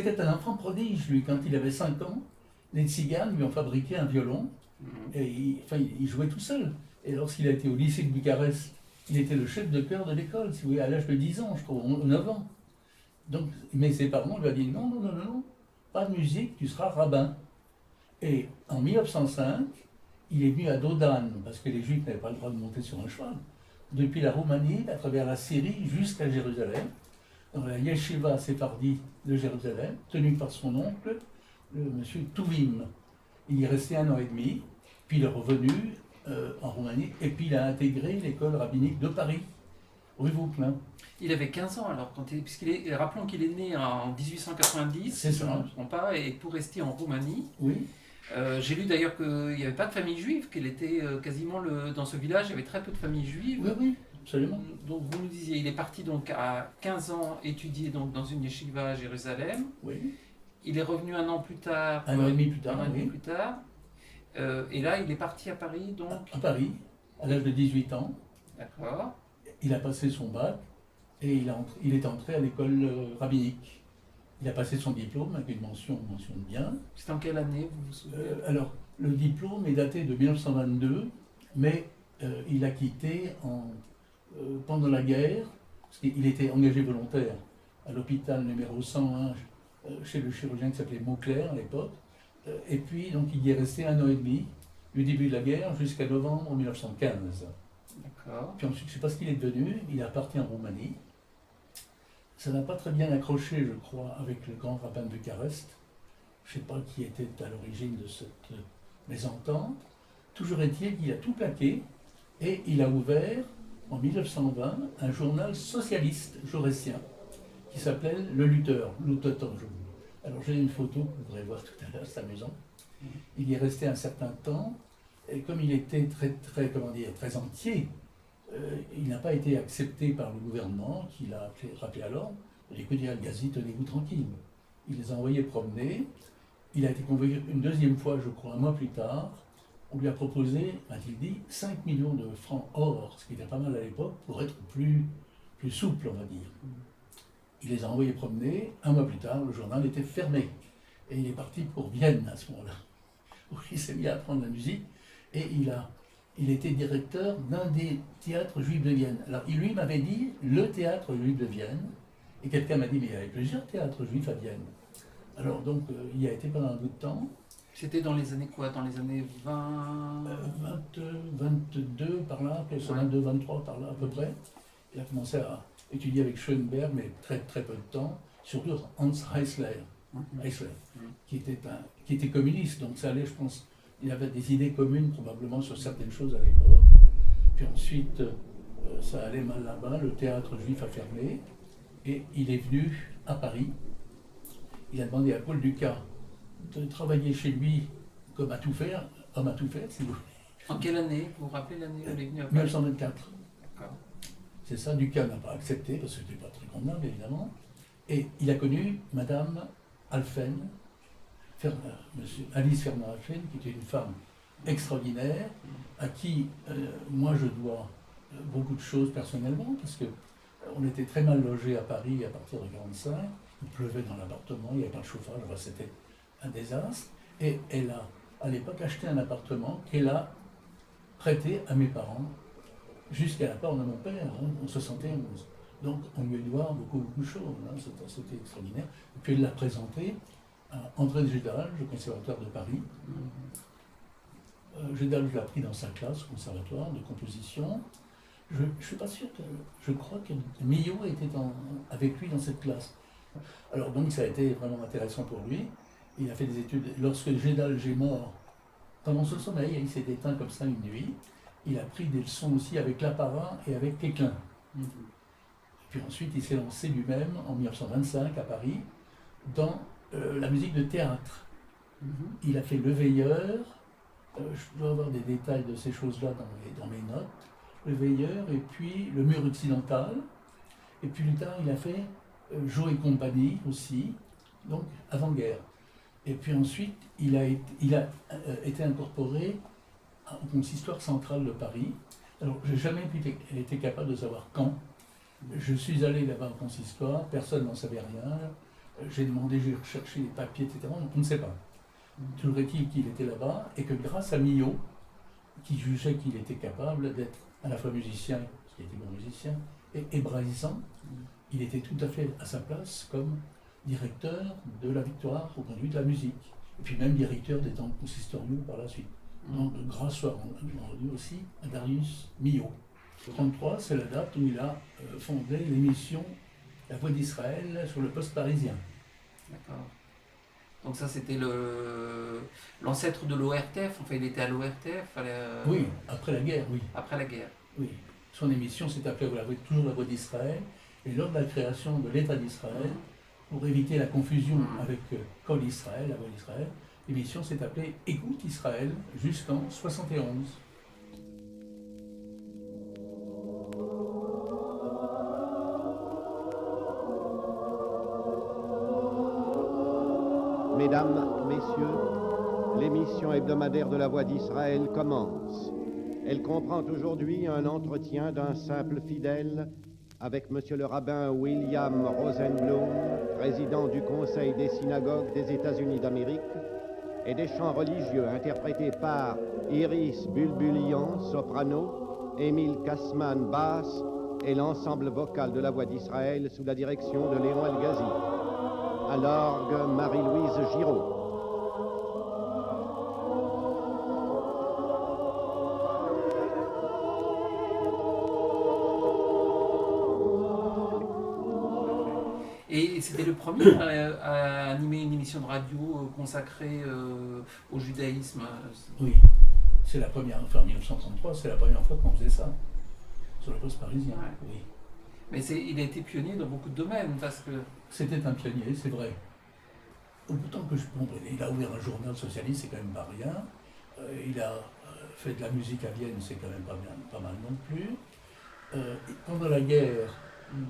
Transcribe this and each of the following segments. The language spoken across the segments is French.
c'était un enfant prodige, lui. Quand il avait 5 ans, les tziganes lui ont fabriqué un violon, et il jouait tout seul. Et lorsqu'il a été au lycée de Bucarest, il était le chef de chœur de l'école, si vous voulez, à l'âge de 10 ans, je crois, 9 ans. Donc, mais ses parents lui ont dit non, non, non, non, non, pas de musique, tu seras rabbin. Et en 1905, il est venu à Dodane, parce que les Juifs n'avaient pas le droit de monter sur un cheval, depuis la Roumanie, à travers la Syrie, jusqu'à Jérusalem, dans la yeshiva séfardi de Jérusalem, tenue par son oncle, le monsieur Touvim. Il y est resté 1 an et demi, puis il est revenu en Roumanie, et puis il a intégré l'école rabbinique de Paris, rue Vauquelin. Il avait 15 ans alors, rappelons qu'il est né en 1890, C'est ça. si je ne me trompe pas, et pour rester en Roumanie. Oui. J'ai lu d'ailleurs qu'il n'y avait pas de famille juive, qu'il était quasiment dans ce village, il y avait très peu de familles juives. Oui, oui, absolument. Donc vous nous disiez, il est parti donc à 15 ans étudier donc dans une yeshiva à Jérusalem. Oui. Il est revenu 1 an plus tard. 1 an et demi plus tard. 1 an et demi plus tard. Et là, il est parti à Paris donc. À Paris, à l'âge de 18 ans. D'accord. Il a passé son bac et il est entré à l'école rabbinique. Il a passé son diplôme avec une mention de bien. C'était en quelle année, vous vous souvenez? Alors, le diplôme est daté de 1922, mais il a quitté pendant la guerre, parce qu'il était engagé volontaire à l'hôpital numéro 101 chez le chirurgien qui s'appelait Mauclair à l'époque. Et puis, donc, il y est resté 1 an et demi, du début de la guerre jusqu'à novembre 1915. D'accord. Puis ensuite, je ne sais pas ce qu'il est devenu, il est reparti en Roumanie. Ça n'a pas très bien accroché, je crois, avec le grand rabbin de Bucarest. Je ne sais pas qui était à l'origine de cette mésentente. Toujours est-il qu'il a tout plaqué et il a ouvert, en 1920, un journal socialiste jaurétien qui s'appelait Le Lutteur, Alors j'ai une photo que vous pourrez voir tout à l'heure, c'est amusant. Il y est resté un certain temps, et comme il était très entier, il n'a pas été accepté par le gouvernement, qui l'a rappelé à l'ordre. Il a écouté Al-Ghazi, tenez-vous tranquille. Il les a envoyés promener. Il a été convoqué une deuxième fois, je crois, 1 mois plus tard. On lui a proposé, a-t-il dit, 5 millions de francs or, ce qui était pas mal à l'époque, pour être plus souple, on va dire. Il les a envoyés promener. 1 mois plus tard, le journal était fermé. Et il est parti pour Vienne à ce moment-là, où il s'est mis à apprendre la musique. Et il était directeur d'un des théâtres juifs de Vienne. Alors, lui m'avait dit le théâtre juif de Vienne, et quelqu'un m'a dit, mais il y avait plusieurs théâtres juifs à Vienne. Alors, donc, il y a été pendant un bout de temps. C'était dans les années quoi? Dans les années 20... 22 par là, 22, 23 par là à peu près. Il a commencé à étudier avec Schoenberg, mais très très peu de temps, surtout Hans Heisler, qui était communiste, donc ça allait, je pense, il avait des idées communes probablement sur certaines choses à l'époque. Puis ensuite, ça allait mal là-bas, le théâtre juif a fermé, et il est venu à Paris. Il a demandé à Paul Dukas de travailler chez lui comme à tout faire, homme à tout faire, si vous voulez. En quelle année? Vous vous rappelez l'année où il est venu à Paris? 1924. D'accord. C'est ça, Dukas n'a pas accepté, parce que ce n'était pas très convenable, évidemment. Et il a connu Madame Alphen, Alice Fernand Alphen, qui était une femme extraordinaire, à qui moi je dois beaucoup de choses personnellement, parce qu'on était très mal logés à Paris à partir de 1945, il pleuvait dans l'appartement, il n'y avait pas de chauffage, enfin, c'était un désastre. Et elle a, à l'époque, acheté un appartement qu'elle a prêté à mes parents, jusqu'à la part de mon père, en 71. Donc on lui doit beaucoup de choses, c'était extraordinaire. Et puis elle l'a présenté à André Gédal, le conservatoire de Paris. Gédal, je l'ai pris dans sa classe au conservatoire de composition. Je ne suis pas sûr je crois que Millot était avec lui dans cette classe. Alors donc ça a été vraiment intéressant pour lui. Il a fait des études. Lorsque Gédal est mort, pendant ce sommeil, il s'est éteint comme ça une nuit. Il a pris des leçons aussi avec Lapparin et avec Péclin. Puis ensuite, il s'est lancé lui-même en 1925 à Paris dans la musique de théâtre. Il a fait Le Veilleur. Je dois avoir des détails de ces choses-là dans mes notes. Le Veilleur et puis Le Mur occidental. Et puis plus tard, il a fait Joe et compagnie aussi, donc avant-guerre. Et puis ensuite, il a été incorporé au consistoire central de Paris. Alors, je n'ai jamais été capable de savoir quand. Je suis allé là-bas au consistoire, personne n'en savait rien. J'ai demandé, j'ai recherché les papiers, etc. On ne sait pas. Toujours est-il qu'il était là-bas et que grâce à Millot, qui jugeait qu'il était capable d'être à la fois musicien, parce qu'il était bon musicien, et hébraïsant, il était tout à fait à sa place comme directeur de la Victoire au point de vue de la musique, et puis même directeur des temps consistoriaux par la suite. Donc grâce soit rendue aussi à Darius Milhaud. 1933, c'est la date où il a fondé l'émission La Voix d'Israël sur le poste parisien. D'accord. Donc ça c'était l'ancêtre de l'ORTF, enfin il était à l'ORTF Oui, après la guerre, oui. Après la guerre. Oui. Son émission s'est appelée toujours La Voix d'Israël, et lors de la création de l'État d'Israël, pour éviter la confusion avec Kol Israël, La Voix d'Israël, l'émission s'est appelée Écoute Israël jusqu'en 1971. Mesdames, Messieurs, l'émission hebdomadaire de la Voix d'Israël commence. Elle comprend aujourd'hui un entretien d'un simple fidèle avec Monsieur le rabbin William Rosenblum, président du Conseil des synagogues des États-Unis d'Amérique, et des chants religieux interprétés par Iris Bulbulian, soprano, Émile Kassman, basse, et l'ensemble vocal de la Voix d'Israël sous la direction de Léon Elgazi. À l'orgue, Marie-Louise Giraud. Et c'était le premier à animer une émission de radio consacrée au judaïsme. Oui, c'est la première, enfin en 1933, c'est la première fois qu'on faisait ça, sur le poste parisien. Ouais. Oui. Mais il a été pionnier dans beaucoup de domaines, parce que... C'était un pionnier, c'est vrai. Autant que je comprends, il a ouvert un journal socialiste, c'est quand même pas rien. Il a fait de la musique à Vienne, c'est quand même pas mal non plus. Pendant la guerre,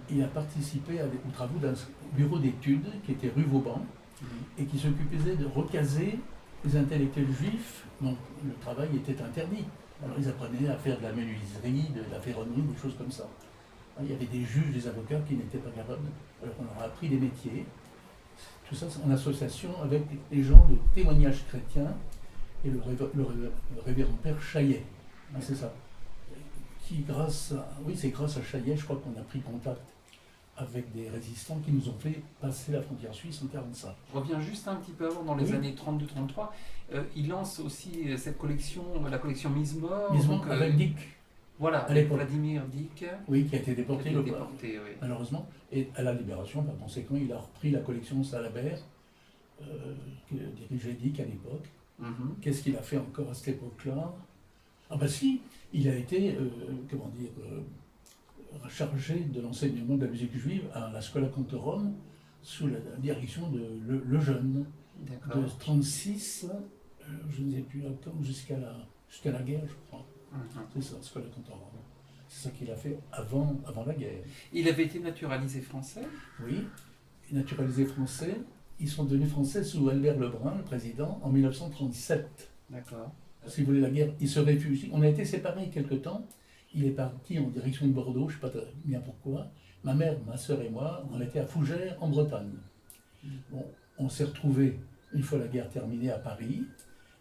il a participé aux travaux d'un bureau d'études qui était rue Vauban et qui s'occupait de recaser les intellectuels juifs dont le travail était interdit. Alors ils apprenaient à faire de la menuiserie, de la ferronnerie, des choses comme ça. Il y avait des juges, des avocats qui n'étaient pas capables, alors on leur a appris des métiers. Tout ça en association avec les gens de témoignages chrétiens et le révérend père Chaillet. C'est ça. C'est grâce à Chaillet, je crois qu'on a pris contact avec des résistants qui nous ont fait passer la frontière suisse en 1945. Je reviens juste un petit peu avant, dans les années 32-33. Il lance aussi cette collection, la collection Mizmor. Mizmor avec Dick. Voilà, avec Vladimir Dick. Oui, qui a été déporté, oui. Malheureusement. Et à la Libération, par conséquent, il a repris la collection Salabert, que dirigeait Dick à l'époque. Qu'est-ce qu'il a fait encore à cette époque-là? Ah ben si, il a été, chargé de l'enseignement de la musique juive à la Scola Cantorum, sous la direction de Lejeune. De 1936, je ne sais plus quand, jusqu'à la guerre, je crois. C'est ça, Scola Cantorum. C'est ça qu'il a fait avant la guerre. Il avait été naturalisé français? Oui, naturalisé français. Ils sont devenus français sous Albert Lebrun, le président, en 1937. D'accord. Si vous voulez, la guerre, il se réfugie. On a été séparés quelque temps. Il est parti en direction de Bordeaux, je ne sais pas bien pourquoi. Ma mère, ma sœur et moi, on était à Fougères, en Bretagne. Bon, on s'est retrouvés, une fois la guerre terminée, à Paris.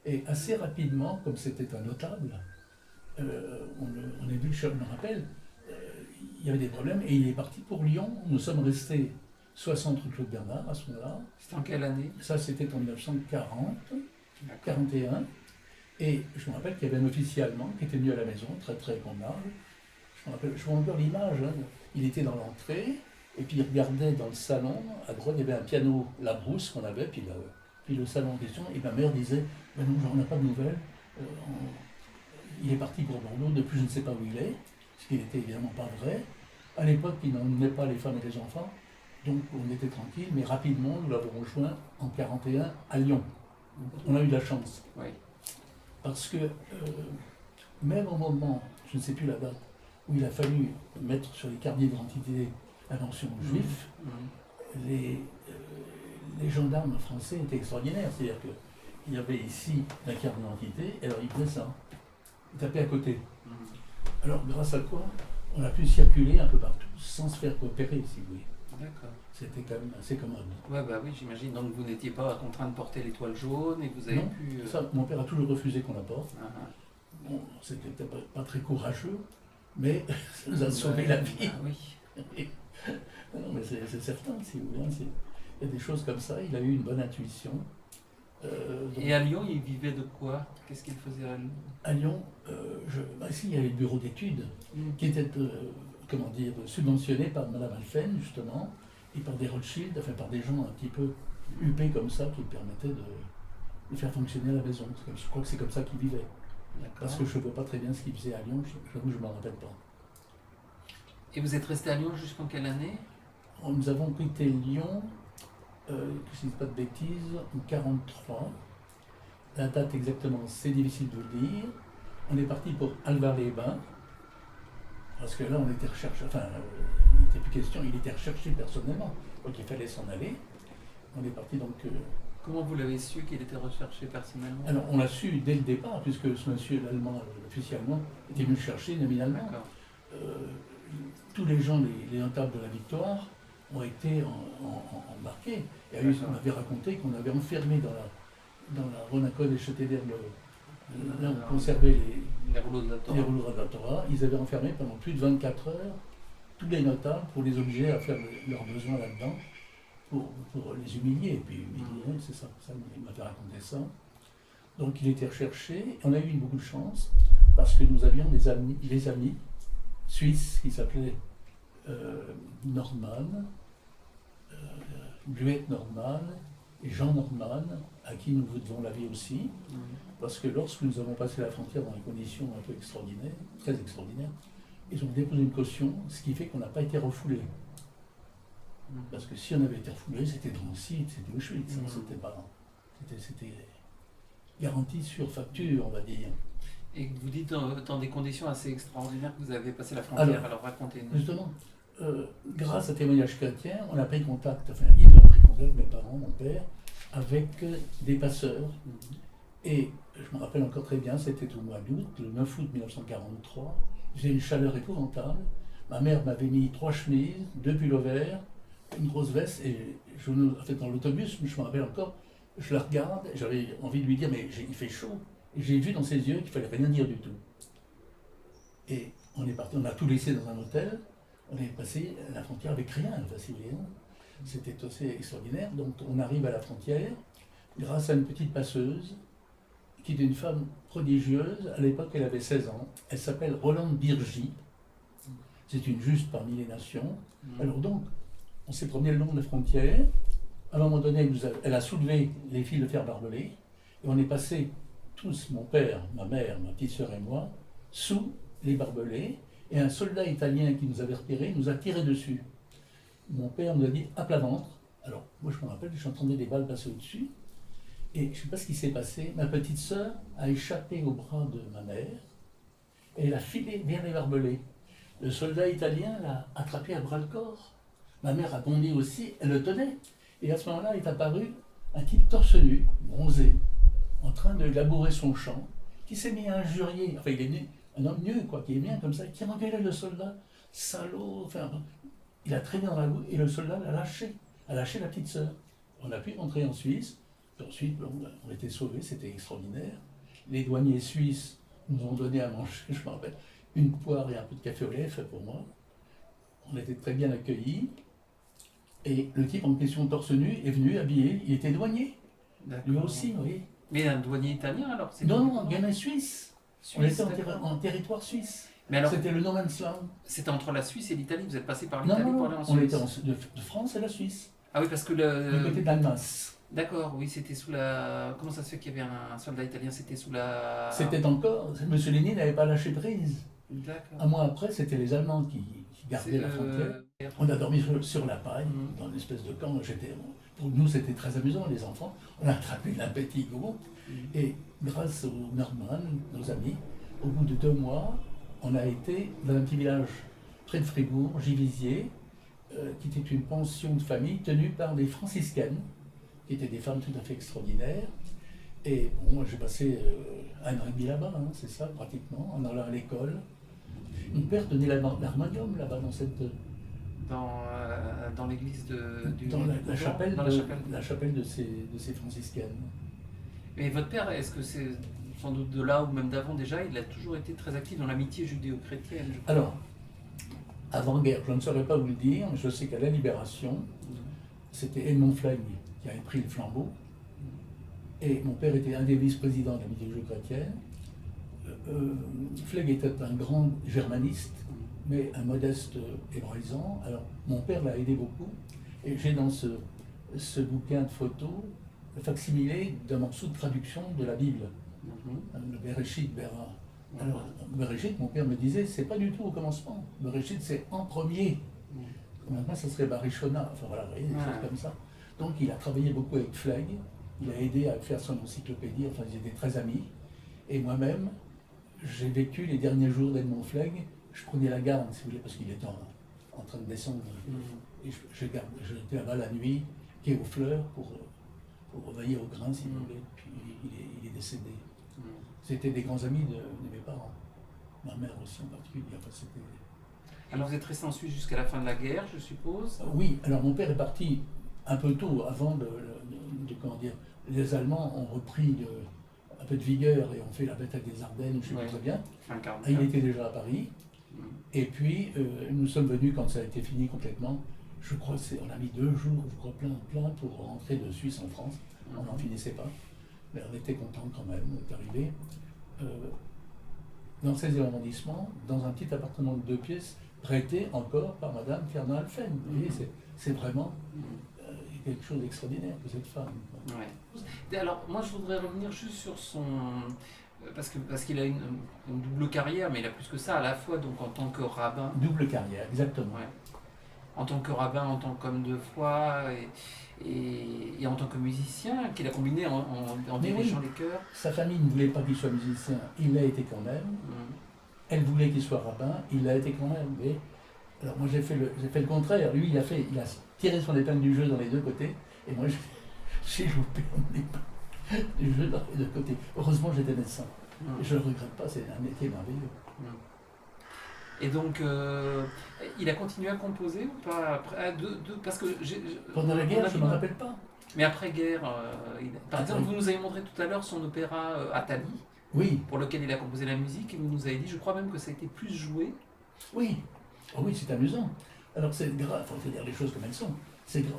Et assez rapidement, comme c'était un notable, on est vu, je me rappelle, il y avait des problèmes. Et il est parti pour Lyon. Nous sommes restés 60 rue Claude Bernard à ce moment-là. C'était en quelle année? Ça, c'était en 1940, 41. Et je me rappelle qu'il y avait un officier allemand qui était venu à la maison, très très convenable. Je vois encore l'image, hein. Il était dans l'entrée, et puis il regardait dans le salon, à droite il y avait un piano Labrousse qu'on avait, puis le salon en question, et ma mère disait, ben non, on n'a pas de nouvelles, il est parti pour Bordeaux, depuis je ne sais pas où il est, ce qui n'était évidemment pas vrai. À l'époque, il n'emmenait pas les femmes et les enfants, donc on était tranquille, mais rapidement, nous l'avons rejoint en 41 à Lyon. On a eu de la chance. Oui. Parce que même au moment, je ne sais plus la date, où il a fallu mettre sur les cartes d'identité la mention juif, les gendarmes français étaient extraordinaires. C'est-à-dire qu'il y avait ici la carte d'identité, et alors ils faisaient ça. Ils tapaient à côté. Alors grâce à quoi on a pu circuler un peu partout sans se faire repérer, si vous voulez. D'accord. C'était quand même assez commode. Ouais, bah oui, j'imagine. Donc vous n'étiez pas contraint de porter l'étoile jaune et vous avez Non, pu. ça, mon père a toujours refusé qu'on la porte. Ah, ah. Bon, c'était peut-être pas très courageux, mais ça nous a sauvé la vie. Ah oui. Non, mais c'est certain, si vous voulez. Il y a des choses comme ça, il a eu une bonne intuition. Donc, Et à Lyon, il vivait de quoi? Qu'est-ce qu'il faisait à Lyon? à Lyon, ici, il y avait le bureau d'études qui était subventionné par Madame Alphen, justement, et par des Rothschild, enfin par des gens un petit peu huppés comme ça, qui permettaient de faire fonctionner la maison. Je crois que c'est comme ça qu'il vivait. D'accord. Parce que je ne vois pas très bien ce qu'il faisait à Lyon, j'avoue que je ne m'en rappelle pas. Et vous êtes resté à Lyon jusqu'en quelle année? Nous avons quitté Lyon, que je ne dis pas de bêtises, en 1943. La date exactement, c'est difficile de le dire. On est parti pour Alvar-les-Bains, parce que là, on était recherché, il n'était plus question, il était recherché personnellement, donc il fallait s'en aller. On est parti donc. Comment vous l'avez su qu'il était recherché personnellement? Alors, on l'a su dès le départ, puisque ce monsieur, l'allemand, l'officier allemand, était venu le chercher nominalement. Tous les gens, les notables de la Victoire, ont été embarqués. Et lui, on m'avait raconté qu'on avait enfermé dans la Ronacole et Châtelet là on conservait les rouleaux de la Torah. Les rouleaux de la Torah. Ils avaient enfermé pendant plus de 24 heures tous les notables pour les obliger à faire leurs besoins là-dedans, pour les humilier. Et puis humilier, c'est ça, il m'avait raconté ça. Donc il était recherché. On a eu beaucoup de chance parce que nous avions des amis suisses qui s'appelaient Norman, Bluet Norman et Jean Norman, à qui nous vous devons la vie aussi, parce que lorsque nous avons passé la frontière dans des conditions un peu extraordinaires, très extraordinaires, ils ont déposé une caution, ce qui fait qu'on n'a pas été refoulé. Parce que si on avait été refoulé, c'était Drancy, c'était Auschwitz, c'était garanti sur facture, on va dire. Et vous dites dans des conditions assez extraordinaires que vous avez passé la frontière, alors racontez-nous. Justement, grâce à témoignage chrétien, on a pris contact, ils ont pris contact, mes parents, mon père, avec des passeurs. Et je me rappelle encore très bien, c'était au mois d'août, le 9 août 1943, il faisait une chaleur épouvantable. Ma mère m'avait mis 3 chemises, 2 pullovers, une grosse veste, et dans l'autobus, je me rappelle encore, je la regarde, j'avais envie de lui dire, mais il fait chaud. Et j'ai vu dans ses yeux qu'il ne fallait rien dire du tout. Et on est parti, on a tout laissé dans un hôtel, on est passé à la frontière avec rien, c'était assez extraordinaire. Donc on arrive à la frontière, grâce à une petite passeuse, qui est une femme prodigieuse. À l'époque, elle avait 16 ans. Elle s'appelle Rolande Birgy. C'est une juste parmi les nations. Alors donc, on s'est promené le long de la frontière. À un moment donné, elle a soulevé les fils de fer barbelés. Et on est passé tous, mon père, ma mère, ma petite sœur et moi, sous les barbelés. Et un soldat italien qui nous avait repérés nous a tiré dessus. Mon père nous a dit à plat ventre. Alors, moi je me rappelle, j'entendais des balles passer au-dessus. Et je ne sais pas ce qui s'est passé. Ma petite sœur a échappé au bras de ma mère. Et elle a filé vers les barbelés. Le soldat italien l'a attrapé à bras-le-corps. Ma mère a bondi aussi, elle le tenait. Et à ce moment-là est apparu un type torse nu, bronzé, en train de labourer son champ, qui s'est mis à injurier. Enfin, il est né, un homme nu, quoi, qui est bien comme ça, qui a engueulé le soldat. Salaud, il a traîné dans la boue et le soldat l'a lâché. A lâché la petite sœur. On a pu rentrer en Suisse. Ensuite, on était sauvés, c'était extraordinaire. Les douaniers suisses nous ont donné à manger, je me rappelle, une poire et un peu de café au lait fait pour moi. On était très bien accueillis. Et le type en question torse nu est venu habillé, il était douanier. Lui aussi, vous voyez. Mais un douanier italien alors? Non, gamin suisse. On était en territoire suisse. Mais alors, c'était le no man's land. C'était entre la Suisse et l'Italie, vous êtes passé par l'Italie pour aller en Suisse? On était de France et la Suisse. Ah oui, parce que du côté d'Almas. D'accord, oui, c'était sous la... Comment ça se fait qu'il y avait un soldat italien? C'était sous la... C'était encore... Mussolini n'avait pas lâché prise. D'accord. Un mois après, c'était les Allemands qui gardaient la frontière. On a dormi sur la paille, dans une espèce de camp. Pour nous, c'était très amusant, les enfants. On a attrapé l'impétigo. Et grâce aux Normands, nos amis, au bout de 2 mois, on a été dans un petit village près de Fribourg, Givisier, qui était une pension de famille tenue par des franciscaines, qui étaient des femmes tout à fait extraordinaires. Et bon, moi j'ai passé 1 an et demi là-bas, c'est ça pratiquement, en allant à l'école. Mon père tenait l'harmonium là-bas dans dans l'église dans la chapelle, dans la chapelle. la chapelle de ces franciscaines. Et votre père, est-ce que c'est sans doute de là ou même d'avant déjà, il a toujours été très actif dans l'amitié judéo-chrétienne, je crois. Alors, avant-guerre, je ne saurais pas vous le dire, mais je sais qu'à la Libération, c'était Edmond Flegg qui avait pris le flambeau. Et mon père était un des vice-présidents de l'amitié judéo-chrétienne. Flegg était un grand germaniste, mais un modeste hébraïsant. Alors, mon père l'a aidé beaucoup. Et j'ai dans ce bouquin de photos le facsimilé d'un morceau de traduction de la Bible, le Bereshit, Bera. Alors, Bereshit, mon père me disait, c'est pas du tout au commencement. Bereshit, c'est en premier. Maintenant, ça serait Barishona. Enfin voilà, des choses comme ça. Donc, il a travaillé beaucoup avec Flegg. Il a aidé à faire son encyclopédie. Enfin, ils étaient très amis. Et moi-même, j'ai vécu les derniers jours d'Edmond Flegg. Je prenais la garde, si vous voulez, parce qu'il était en train de descendre. Et j'étais là-bas la nuit, pied aux fleurs, pour reveiller au grain, si vous voulez. Puis il est décédé. C'était des grands amis de mes parents. Ma mère aussi en particulier. Enfin, alors vous êtes resté en Suisse jusqu'à la fin de la guerre, je suppose? Oui, alors mon père est parti un peu tôt, avant comment dire, les Allemands ont repris un peu de vigueur et ont fait la bataille des Ardennes, je ne sais pas très bien. Il était déjà à Paris. Et puis, nous sommes venus quand ça a été fini complètement. Je crois qu'on a mis 2 jours, je crois, plein pour rentrer de Suisse en France. On n'en finissait pas. Mais on était contents quand même d'arriver dans le 16e arrondissement, dans un petit appartement de 2 pièces, prêté encore par Madame Fernand Alphen. Vous voyez, c'est vraiment quelque chose d'extraordinaire que cette femme. Ouais. Alors, moi, je voudrais revenir juste sur son... Parce qu'il a une double carrière, mais il a plus que ça, à la fois donc en tant que rabbin. Double carrière, exactement. Ouais. En tant que rabbin, en tant qu'homme de foi et en tant que musicien, qu'il a combiné en dirigeant les chœurs. Sa famille ne voulait pas qu'il soit musicien, il l'a été quand même. Elle voulait qu'il soit rabbin, il l'a été quand même. Mais... Alors moi j'ai fait le contraire. Lui il a tiré son épingle du jeu dans les 2 côtés, et moi j'ai loupé mon épingle du jeu dans les 2 côtés. Heureusement j'étais médecin. Et je ne le regrette pas, c'est un métier merveilleux. Et donc, il a continué à composer ou pas après, parce que pendant la guerre, je ne me rappelle pas. Mais après-guerre, par exemple, vous nous avez montré tout à l'heure son opéra Athalie, oui, pour lequel il a composé la musique, et vous nous avez dit, je crois même que ça a été plus joué. Oui, oh oui, c'est amusant. Alors c'est grave, il faut dire les choses comme elles sont.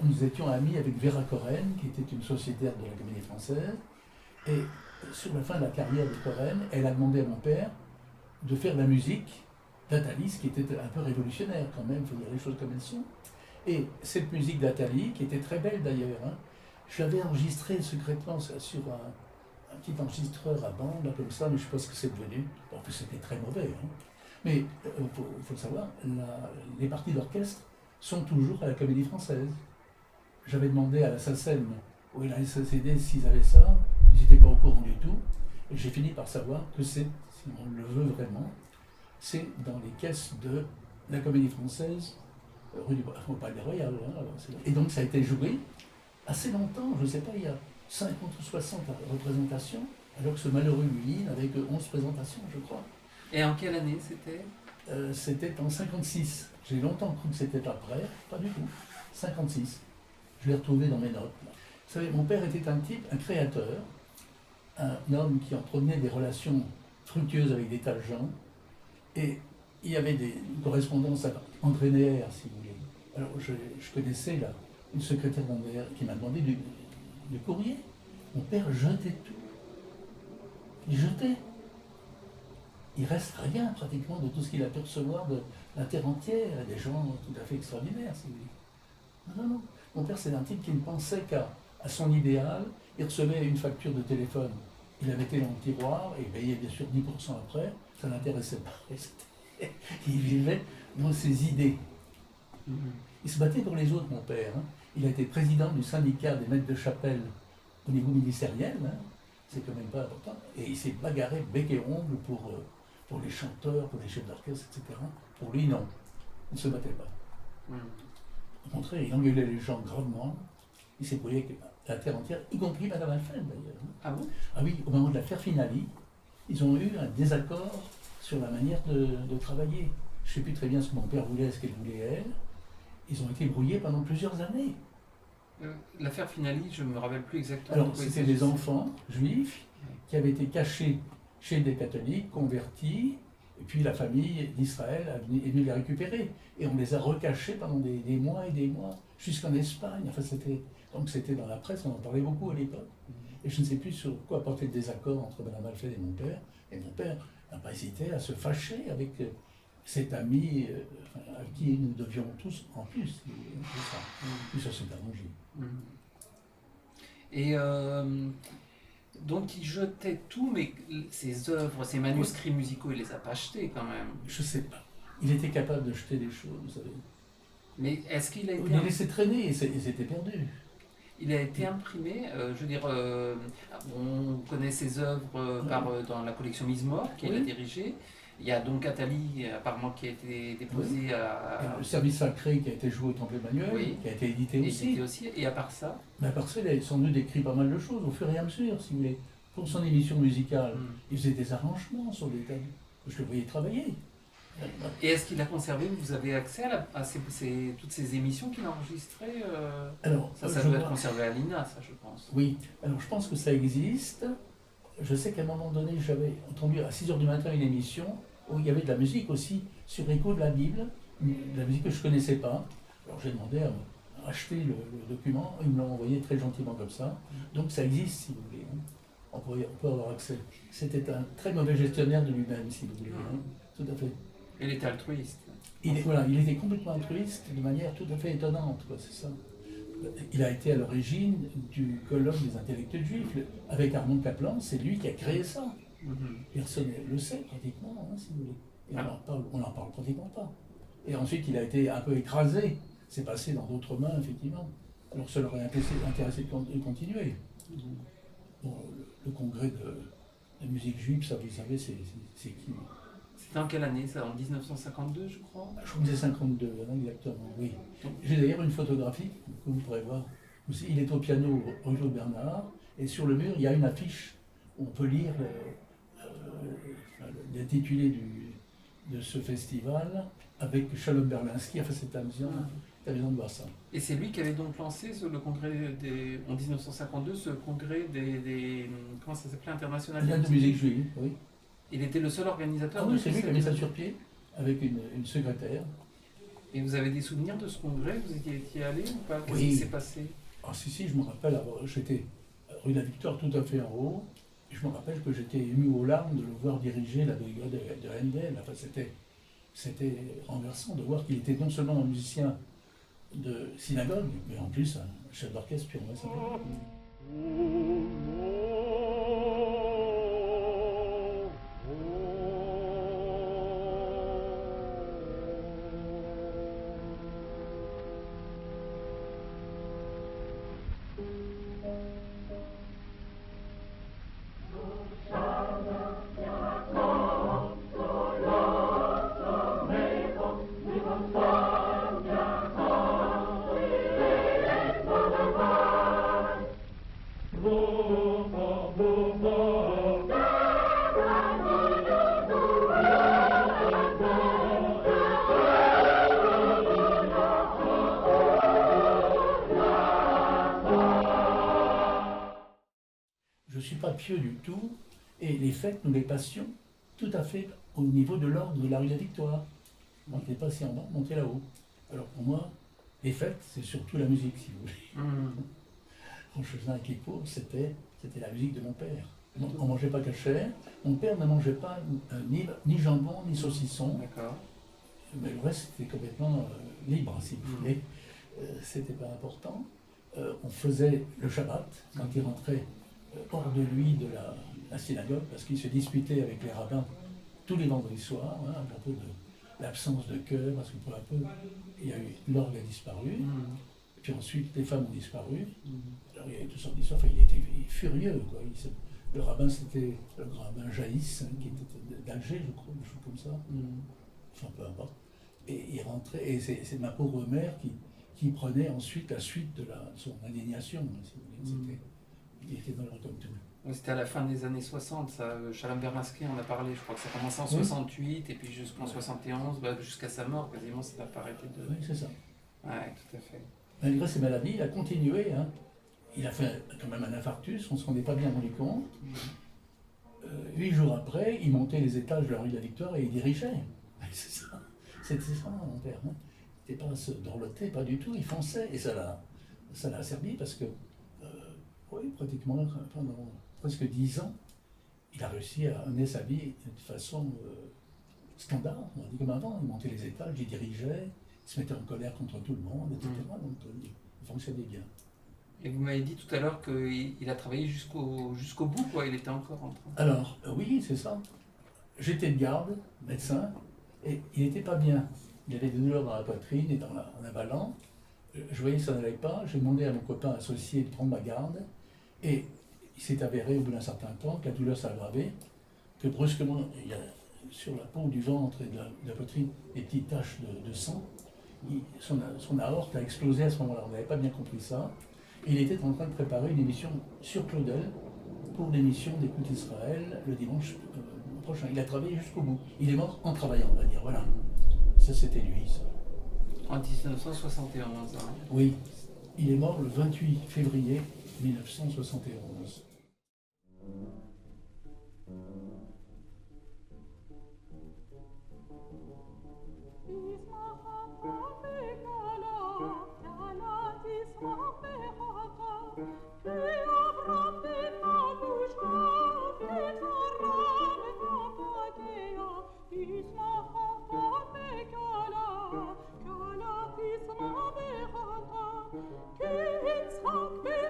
Nous étions amis avec Vera Coren, qui était une sociétaire de la Comédie Française, et sur la fin de la carrière de Coren, elle a demandé à mon père de faire la musique d'Athalie, ce qui était un peu révolutionnaire quand même, il faut dire les choses comme elles sont. Et cette musique d'Athalie, qui était très belle d'ailleurs, je l'avais enregistrée secrètement sur un petit enregistreur à bande, là, comme ça, mais je pense que c'est devenu. En plus, c'était très mauvais. Mais il faut le savoir, les parties d'orchestre sont toujours à la Comédie Française. J'avais demandé à la SACEM ou à la SACD s'ils avaient ça, ils n'étaient pas au courant du tout. Et j'ai fini par savoir que c'est, si on le veut vraiment, c'est dans les caisses de la Comédie Française, rue du Palais Royal. Et donc ça a été joué assez longtemps, je ne sais pas, il y a 50 ou 60 représentations, alors que ce malheureux Lully n'avait que 11 présentations, je crois. Et en quelle année c'était C'était en 56. J'ai longtemps cru que c'était après, pas du tout. 56. Je l'ai retrouvé dans mes notes. Là. Vous savez, mon père était un type, un créateur, un homme qui entretenait des relations fructueuses avec des tas de gens. Et il y avait une correspondance avec André Neher, si vous voulez. Alors je connaissais là une secrétaire d'André Neher qui m'a demandé du courrier. Mon père jetait tout. Il jetait. Il reste rien pratiquement de tout ce qu'il a pu recevoir de la terre entière, des gens tout à fait extraordinaires, si vous voulez. Non. Mon père, c'est un type qui ne pensait qu'à son idéal. Il recevait une facture de téléphone, il la mettait dans le tiroir et il payait bien sûr 10% après. Ça n'intéressait pas. Il vivait dans ses idées. Il se battait pour les autres, mon père. Il a été président du syndicat des maîtres de chapelle au niveau ministériel. C'est quand même pas important. Et il s'est bagarré bec et ongle pour les chanteurs, pour les chefs d'orchestre, etc. Pour lui, non. Il ne se battait pas. Au contraire, il engueulait les gens gravement. Il s'est brouillé avec la terre entière, y compris Madame Alphen d'ailleurs. Ah bon? Ah oui, au moment de l'affaire Finali, ils ont eu un désaccord sur la manière de travailler. Je ne sais plus très bien ce que mon père voulait, ce qu'elle voulait elle. ils ont été brouillés pendant plusieurs années. L'affaire Finali, je ne me rappelle plus exactement. Alors, c'était des enfants juifs qui avaient été cachés chez des catholiques, convertis, et puis la famille d'Israël est venue les récupérer. Et on les a recachés pendant des mois et des mois, jusqu'en Espagne. Enfin, donc c'était dans la presse, on en parlait beaucoup à l'époque. Et je ne sais plus sur quoi portait le désaccord entre Mme Alfred et mon père. Et mon père n'a pas hésité à se fâcher avec cet ami à qui nous devions tous, en plus, ça. Puis ça s'est arrangé. Et donc il jetait tout, mais ses œuvres, ses manuscrits musicaux, il les a pas achetés quand même. Je sais pas. Il était capable de jeter des choses, vous savez. Mais est-ce qu'il a été... Il les laissait traîner et c'était perdu. Il a été imprimé, je veux dire, on connaît ses œuvres dans la collection Mise-Mort qu'il a dirigée. Il y a donc Athalie, apparemment, qui a été déposée à... Le service sacré qui a été joué au Temple Emmanuel, qui a été édité aussi. Et à part ça? Mais à part ça, il a sans doute écrit pas mal de choses, au fur et à mesure, si vous voulez. Pour son émission musicale, il faisait des arrangements sur des thèmes. Je le voyais travailler. Et est-ce qu'il a conservé, vous avez accès à toutes ces émissions qu'il a enregistrées Alors, ça doit être conservé à l'INA, ça, je pense. Oui, alors je pense que ça existe. Je sais qu'à un moment donné, j'avais entendu à 6h du matin une émission où il y avait de la musique aussi sur Écho de la Bible, de la musique que je ne connaissais pas. Alors j'ai demandé à acheter le document, ils me l'ont envoyé très gentiment comme ça. Donc ça existe, si vous voulez. On peut avoir accès. C'était un très mauvais gestionnaire de lui-même, si vous voulez. Tout à fait. Il était altruiste. Il était complètement altruiste de manière tout à fait étonnante, c'est ça. Il a été à l'origine du colloque des intellectuels juifs. Avec Armand Kaplan, c'est lui qui a créé ça. Personne ne le sait pratiquement, si vous voulez. Et on n'en parle pratiquement pas. Et ensuite, il a été un peu écrasé. C'est passé dans d'autres mains, effectivement. Alors ça leur a intéressé de continuer. Bon, le congrès de musique juive, ça, vous savez, c'est qui? C'était en quelle année ça? En 1952, je crois? Je crois que c'est 52, exactement, oui. J'ai d'ailleurs une photographie que vous pourrez voir. Il est au piano rue Claude Bernard, et sur le mur, il y a une affiche où on peut lire l'intitulé de ce festival avec Shalom Berlinski. Enfin, c'est amusant de voir ça. Et c'est lui qui avait donc lancé le congrès en 1952, ce congrès des comment ça s'appelait, international de musique juive, oui. Il était le seul organisateur. Ah oui, c'est lui qui a mis ça sur pied, avec une secrétaire. Et vous avez des souvenirs de ce congrès? Vous y étiez allé ou pas? Qu'est-ce qui s'est passé? Ah si, je me rappelle, j'étais rue de la Victoire tout à fait en haut, et je me rappelle que j'étais ému aux larmes de le voir diriger la brigade de Handel. Enfin, c'était renversant de voir qu'il était non seulement un musicien de synagogue, mais en plus un chef d'orchestre purement simple. Je ne suis pas pieux du tout, et les fêtes, nous les passions tout à fait au niveau de l'ordre de la rue de la Victoire. On n'était pas si en bas, on montait là-haut. Alors pour moi, les fêtes, c'est surtout la musique, si vous voulez. Quand je faisais un kippour, c'était la musique de mon père. On ne mangeait pas cachère, mon père ne mangeait pas ni jambon, ni saucisson. D'accord. Mais le reste, c'était complètement libre, si vous voulez. C'était pas important. On faisait le Shabbat, quand il rentrait hors de lui de la synagogue, parce qu'il se disputait avec les rabbins tous les vendredis soirs, à propos de l'absence de chœur, parce que peu à peu, l'orgue a disparu, et puis ensuite les femmes ont disparu. Alors il y avait toutes sortes d'histoires, il était furieux, quoi. Le rabbin, c'était le rabbin Jaïs, qui était d'Alger, je crois, quelque chose comme ça. Enfin, peu importe. Et il rentrait, et c'est ma pauvre mère qui prenait ensuite la suite de son indignation, si vous voulez. Il était malheureux comme tout. C'était à la fin des années 60, ça. Shalom Berlinski, on a parlé, je crois que ça commençait en 68, et puis jusqu'en 71, jusqu'à sa mort, quasiment, ça n'a pas arrêté de... Oui, c'est ça. Ouais, tout à fait. Malgré ses maladies, il a continué. Hein. Il a fait quand même un infarctus, on ne se rendait pas bien rendu compte. 8 jours après, il montait les étages de la rue de la Victoire et il dirigeait. C'est ça. C'était ça, mon père. Hein. Il n'était pas à se dorloter, pas du tout, il fonçait. Et ça l'a servi parce que, oui, pratiquement pendant presque 10 ans, il a réussi à mener sa vie de façon standard, on dit comme avant. Il montait les étages, il dirigeait, il se mettait en colère contre tout le monde, etc. Donc il fonctionnait bien. Et vous m'avez dit tout à l'heure qu'il a travaillé jusqu'au bout, quoi. Il était encore en train. Alors, oui, c'est ça. J'étais de garde, médecin, et il n'était pas bien. Il avait des douleurs dans la poitrine et en avalant. Je voyais que ça n'allait pas. J'ai demandé à mon copain associé de prendre ma garde. Et il s'est avéré au bout d'un certain temps que la douleur s'aggravait, que brusquement, il y a sur la peau du ventre et de la poitrine des petites taches de sang. Son aorte a explosé à ce moment-là. On n'avait pas bien compris ça. Et il était en train de préparer une émission sur Claudel pour l'émission d'Écoute Israël le dimanche prochain. Il a travaillé jusqu'au bout. Il est mort en travaillant, on va dire. Voilà. Ça, c'était lui, ça. En 1971. Hein. Oui. Il est mort le 28 février 1971. Ki